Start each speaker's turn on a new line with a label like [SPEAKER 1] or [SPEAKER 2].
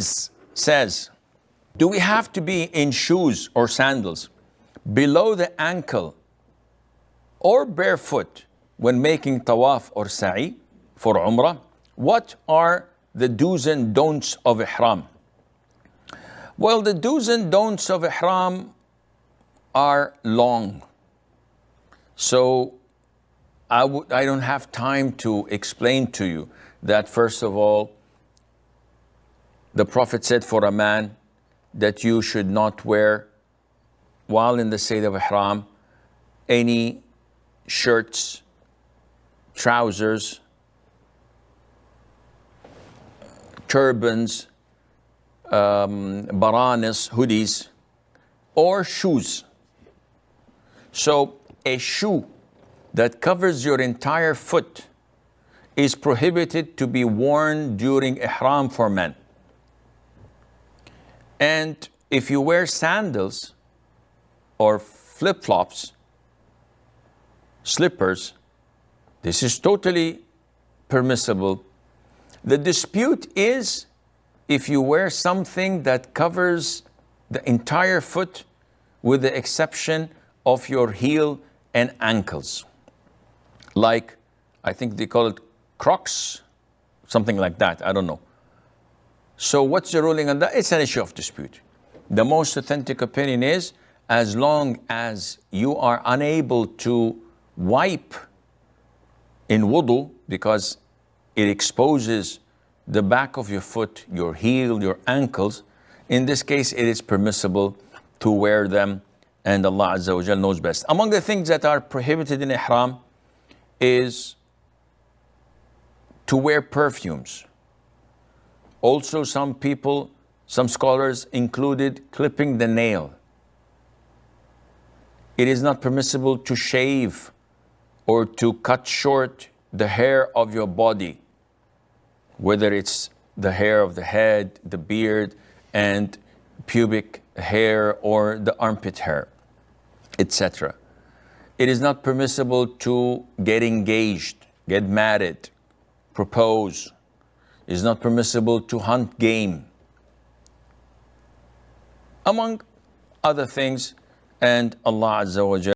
[SPEAKER 1] says, do we have to be in shoes or sandals below the ankle or barefoot when making Tawaf or Sa'i for Umrah? What are the do's and don'ts of Ihram? Well, the do's and don'ts of Ihram are long. So I don't have time to explain to you that, first of all, the Prophet said for a man that you should not wear, while in the state of Ihram, any shirts, trousers, turbans, baranas, hoodies, or shoes. So a shoe that covers your entire foot is prohibited to be worn during Ihram for men. And if you wear sandals or flip-flops, slippers, this is totally permissible. The dispute is if you wear something that covers the entire foot with the exception of your heel and ankles. Like, I think they call it Crocs, something like that, I don't know. So what's the ruling on that? It's an issue of dispute. The most authentic opinion is, as long as you are unable to wipe in wudu, because it exposes the back of your foot, your heel, your ankles, in this case it is permissible to wear them, and Allah Azza wa Jal knows best. Among the things that are prohibited in Ihram is to wear perfumes. Also, some scholars included clipping the nail. It is not permissible to shave or to cut short the hair of your body, whether it's the hair of the head, the beard, and pubic hair, or the armpit hair, etc. It is not permissible to get engaged, get married, propose. It is not permissible to hunt game, among other things, and Allah Azza wa Jalla